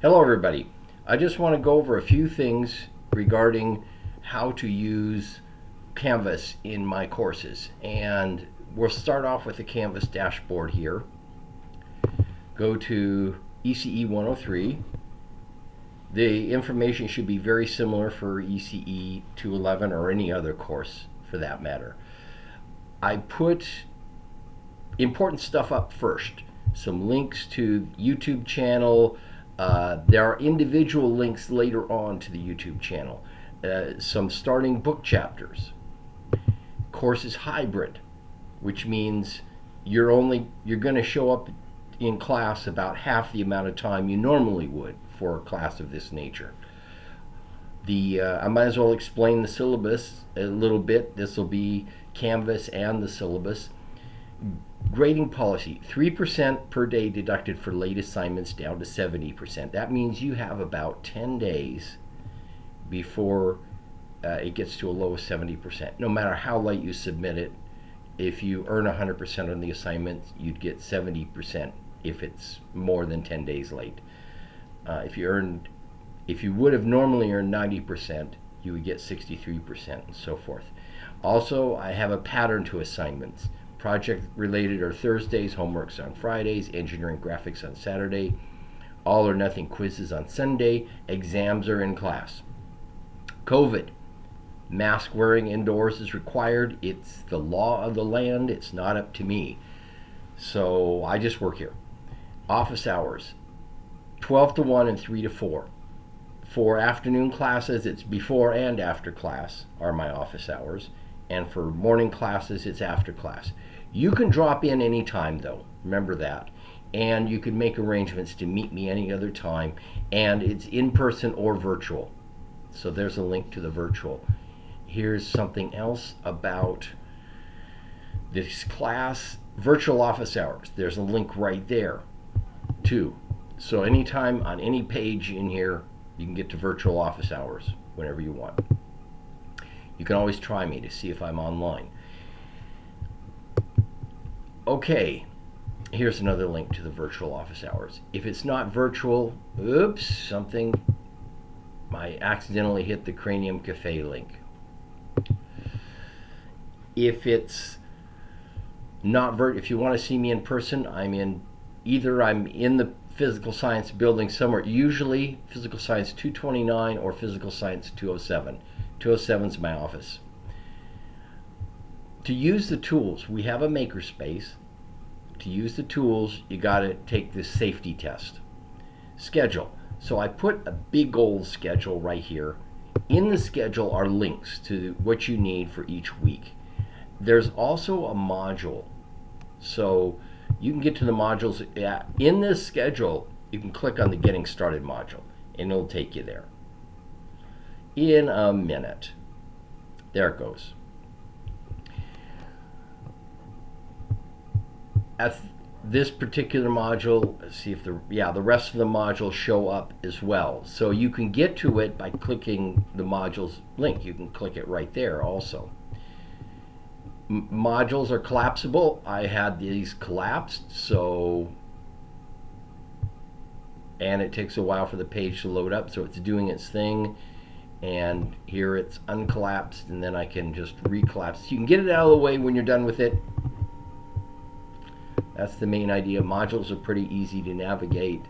Hello everybody. I just want to go over a few things regarding how to use Canvas in my courses. And we'll start off with the Canvas dashboard here. Go to ECE 103. The information should be very similar for ECE 211 or any other course for that matter. I put important stuff up first. Some links to YouTube channel. There are individual links later on to the YouTube channel. Some starting book chapters. Course is hybrid, which means you're going to show up in class about half the amount of time you normally would for a class of this nature. I might as well explain the syllabus a little bit. This will be Canvas and the syllabus. Grading policy, 3% per day deducted for late assignments down to 70%. That means you have about 10 days before it gets to a low of 70%. No matter how late you submit it, if you earn 100% on the assignment, you'd get 70% if it's more than 10 days late. If you would have normally earned 90%, you would get 63% and so forth. Also, I have a pattern to assignments. Project related are Thursdays, homeworks on Fridays, engineering graphics on Saturday, all or nothing quizzes on Sunday, exams are in class. COVID, mask wearing indoors is required. It's the law of the land. It's not up to me. So I just work here. Office hours, 12 to 1 and 3 to 4. For afternoon classes, it's before and after class are my office hours. And for morning classes, it's after class. You can drop in any time though, remember that. And you can make arrangements to meet me any other time. And it's in person or virtual. So there's a link to the virtual. Here's something else about this class, virtual office hours. There's a link right there too. So anytime on any page in here, you can get to virtual office hours whenever you want. You can always try me to see if I'm online. Okay, here's another link to the virtual office hours. If it's not virtual, oops, I accidentally hit the Cranium Cafe link. If it's not if you want to see me in person, I'm in the physical science building somewhere, usually physical science 229 or physical science 207. 207 is my office. To use the tools, we have a makerspace. To use the tools, you got to take this safety test. Schedule. So I put a big old schedule right here. In the schedule are links to what you need for each week. There's also a module. So you can get to the modules. In this schedule, you can click on the Getting Started module, and it'll take you there. In a minute. There it goes. At this particular module, let's see if the rest of the modules show up as well. So you can get to it by clicking the modules link. You can click it right there also. Modules are collapsible. I had these collapsed, and it takes a while for the page to load up, so it's doing its thing. And here it's uncollapsed, and then I can just recollapse. You can get it out of the way when you're done with it. That's the main idea. Modules are pretty easy to navigate.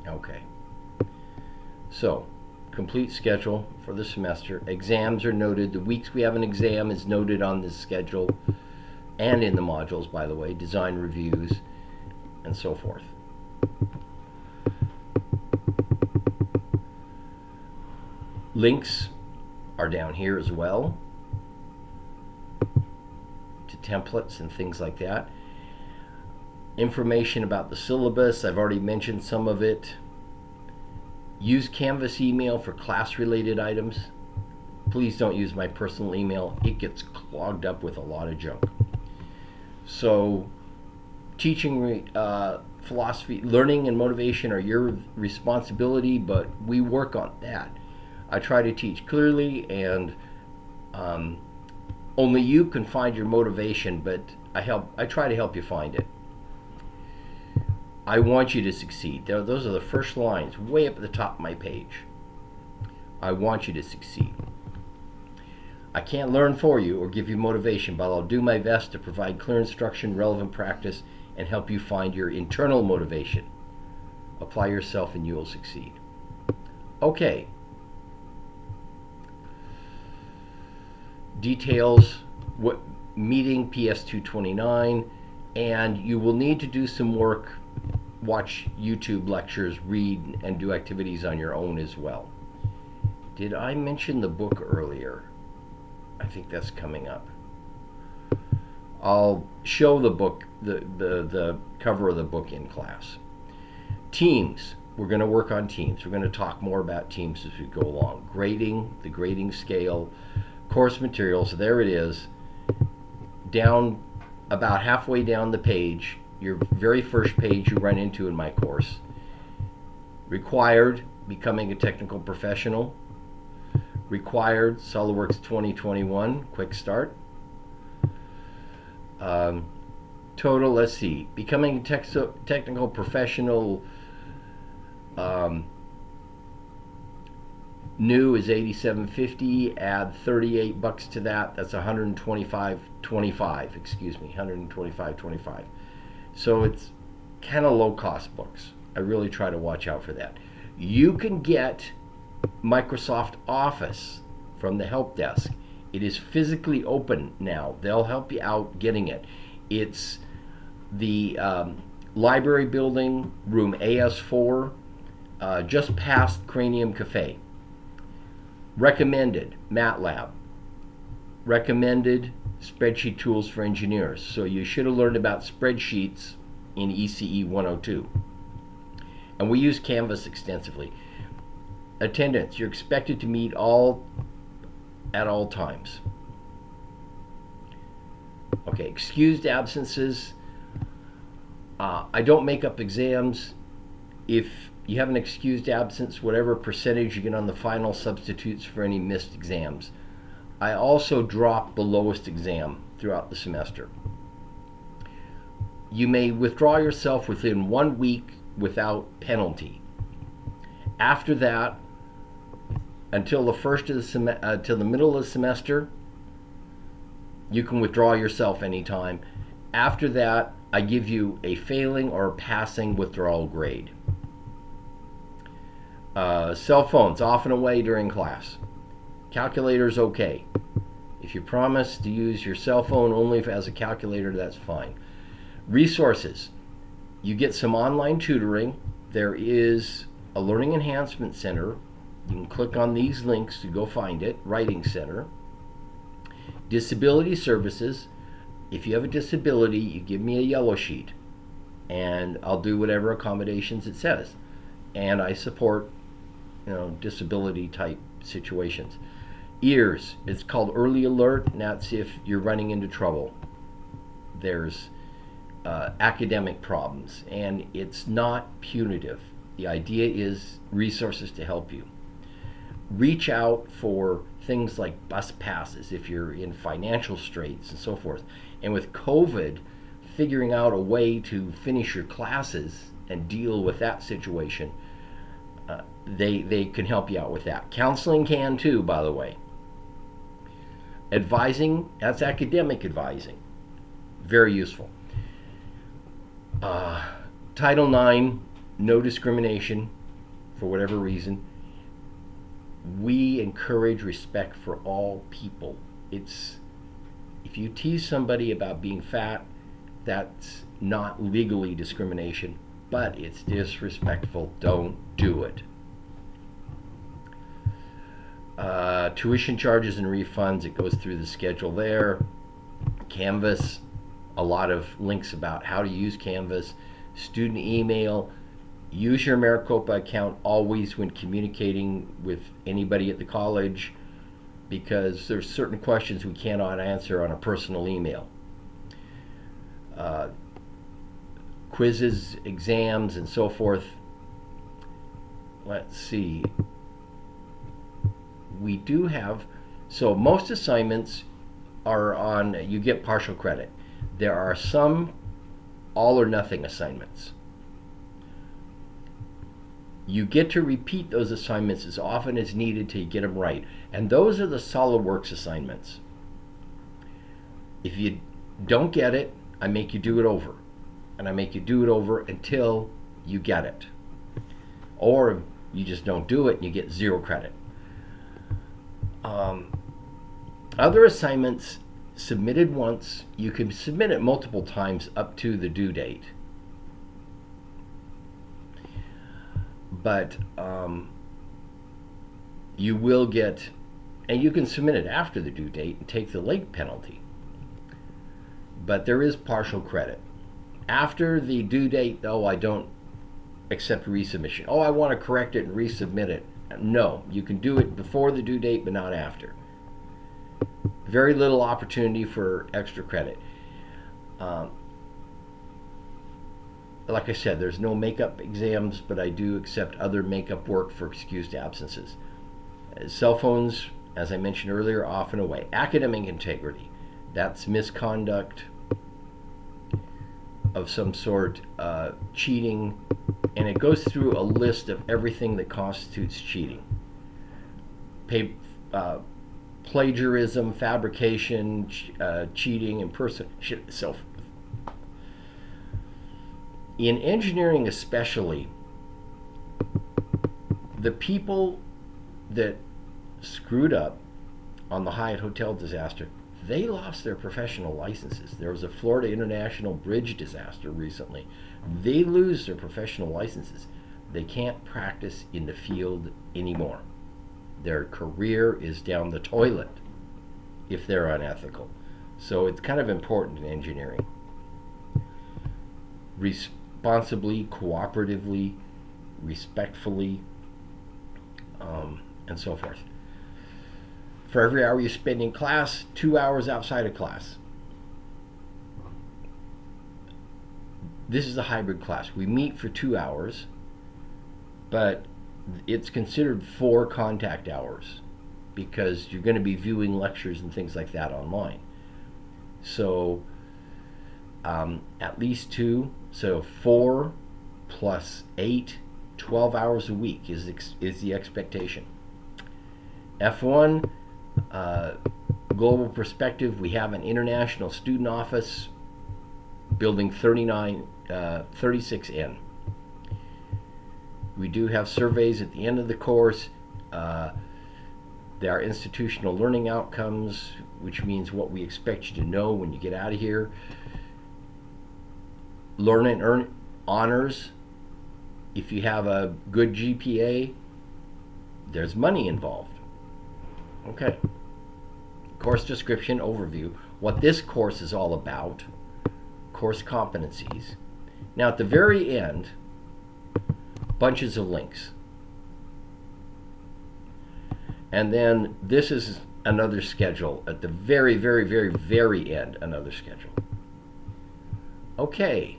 Okay. So, complete schedule for the semester. Exams are noted. The weeks we have an exam is noted on this schedule. And in the modules, by the way, design reviews, and so forth. Links are down here as well to templates and things like that. Information about the syllabus, I've already mentioned some of it. Use Canvas email for class-related items. Please don't use my personal email. It gets clogged up with a lot of junk. So teaching philosophy, learning and motivation are your responsibility, but we work on that. I try to teach clearly and Only you can find your motivation, but I try to help you find it. I want you to succeed. Those are the first lines way up at the top of my page. I want you to succeed. I can't learn for you or give you motivation, but I'll do my best to provide clear instruction, relevant practice, and help you find your internal motivation. Apply yourself and you will succeed. Okay. Details, what meeting PS229, and you will need to do some work, watch YouTube lectures, read, and do activities on your own as well. Did I mention the book earlier? I think that's coming up. I'll show the book, the cover of the book in class. Teams. We're going to work on teams. We're going to talk more about teams as we go along. Grading, the grading scale, course materials. There it is. Down about halfway down the page, your very first page you run into in my course. Required, becoming a technical professional. Required, SOLIDWORKS 2021, quick start. Total, let's see, becoming a technical professional, new is $87.50. Add $38 to that. That's $125.25. Excuse me, $125.25. So it's kind of low-cost books. I really try to watch out for that. You can get Microsoft Office from the help desk. It is physically open now. They'll help you out getting it. It's the library building, room AS4, just past Cranium Cafe. Recommended MATLAB. Recommended spreadsheet tools for engineers. So you should have learned about spreadsheets in ECE 102. And we use Canvas extensively. Attendance. You're expected to meet at all times. Okay, excused absences. I don't make up exams. If you have an excused absence, whatever percentage you get on the final substitutes for any missed exams. I also drop the lowest exam throughout the semester. You may withdraw yourself within 1 week without penalty. After that, until the middle of the semester, you can withdraw yourself anytime. After that, I give you a failing or passing withdrawal grade. Cell phones off and away during class. Calculator's okay. If you promise to use your cell phone only as a calculator, that's fine. Resources. You get some online tutoring. There is a Learning Enhancement Center. You can click on these links to go find it. Writing Center. Disability services. If you have a disability, you give me a yellow sheet and I'll do whatever accommodations it says. And I support, disability type situations. EARS, it's called Early Alert, and that's if you're running into trouble. There's academic problems, and it's not punitive. The idea is resources to help you. Reach out for things like bus passes if you're in financial straits and so forth. And with COVID, figuring out a way to finish your classes and deal with that situation, they can help you out with that. Counseling can too, by the way. Advising, that's academic advising. Very useful. Title IX, no discrimination for whatever reason. We encourage respect for all people. If you tease somebody about being fat, that's not legally discrimination, but it's disrespectful. Don't do it. Tuition charges and refunds, it goes through the schedule there. Canvas, a lot of links about how to use Canvas. Student email. Use your Maricopa account always when communicating with anybody at the college, because there's certain questions we cannot answer on a personal email. Quizzes, exams, and so forth. Let's see. We do have, so most assignments are on, you get partial credit. There are some all or nothing assignments. You get to repeat those assignments as often as needed till you get them right. And those are the SolidWorks assignments. If you don't get it, I make you do it over. And I make you do it over until you get it. Or you just don't do it and you get 0 credit. Other assignments submitted once, you can submit it multiple times up to the due date. But you will get, and you can submit it after the due date and take the late penalty. But there is partial credit. After the due date, though, I don't accept resubmission. Oh, I want to correct it and resubmit it. No, you can do it before the due date, but not after. Very little opportunity for extra credit. Like I said, there's no makeup exams, but I do accept other makeup work for excused absences. Cell phones, as I mentioned earlier, off and away. Academic integrity, that's misconduct of some sort, cheating, and it goes through a list of everything that constitutes cheating. Plagiarism, fabrication, cheating, impersonation. In engineering especially, the people that screwed up on the Hyatt Hotel disaster, they lost their professional licenses. There was a Florida International Bridge disaster recently. They lose their professional licenses. They can't practice in the field anymore. Their career is down the toilet if they're unethical. So it's kind of important in engineering. Responsibly, cooperatively, respectfully, and so forth. For every hour you spend in class, 2 hours outside of class. This is a hybrid class. We meet for 2 hours, but it's considered 4 contact hours because you're going to be viewing lectures and things like that online. So at least 2, so 4 plus 8, 12 hours a week is the expectation. F1, global perspective, we have an international student office, building 36N. We do have surveys at the end of the course. There are institutional learning outcomes, which means what we expect you to know when you get out of here. Learn and earn honors. If you have a good GPA, there's money involved. Okay. Course description, overview. What this course is all about. Course competencies. Now at the very end, bunches of links. And then this is another schedule. At the very, very, very, very end, another schedule. Okay.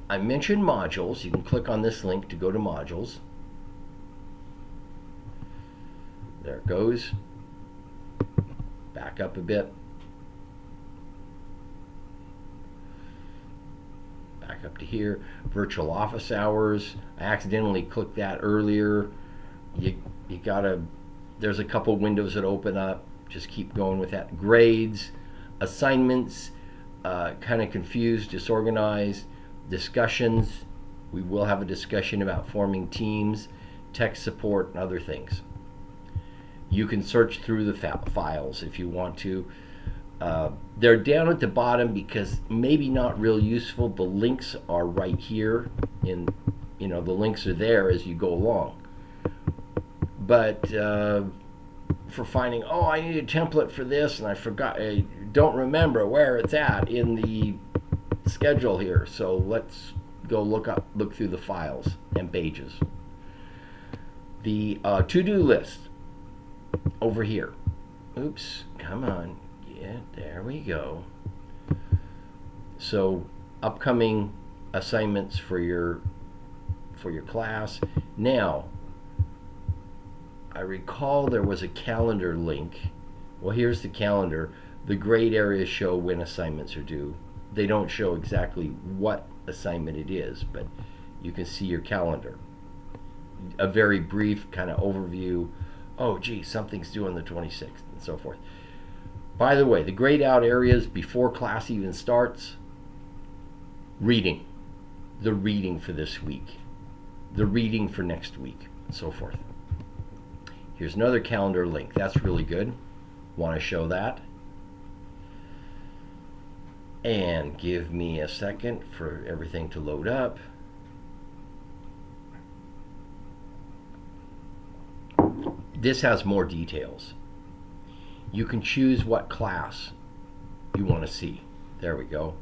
I mentioned modules. You can click on this link to go to modules. There it goes. Back up a bit. Back up to here. Virtual office hours. I accidentally clicked that earlier. You gotta, there's a couple windows that open up. Just keep going with that. Grades, assignments, kind of confused, disorganized. Discussions. We will have a discussion about forming teams, tech support, and other things. You can search through the files if you want to. They're down at the bottom because maybe not real useful. The links are right here. The links are there as you go along. But for finding, oh, I need a template for this and I forgot, I don't remember where it's at in the schedule here. So let's go look through the files and pages. The to-do list over here. Oops, come on. Yeah, there we go. So upcoming assignments for your class. Now, I recall there was a calendar link Well, here's the calendar. The grayed areas show when assignments are due. They don't show exactly what assignment it is, but you can see your calendar. A very brief kind of overview. Oh, gee, something's due on the 26th, and so forth. By the way, the grayed out areas before class even starts, reading. The reading for this week. The reading for next week, and so forth. Here's another calendar link. That's really good. Want to show that? And give me a second for everything to load up. This has more details. You can choose what class you want to see. There we go.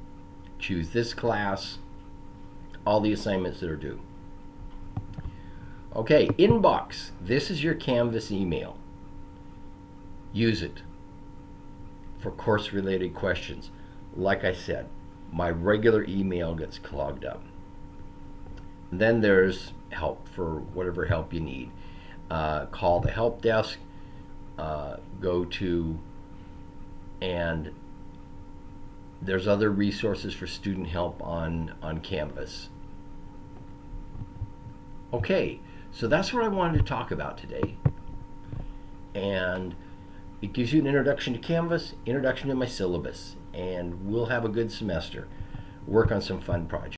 Choose this class, all the assignments that are due. Okay, inbox. This is your Canvas email. Use it for course-related questions. Like I said, my regular email gets clogged up. And then there's help for whatever help you need. Call the help desk, go to, and there's other resources for student help on Canvas. Okay, so that's what I wanted to talk about today. And it gives you an introduction to Canvas, introduction to my syllabus, and we'll have a good semester. Work on some fun projects.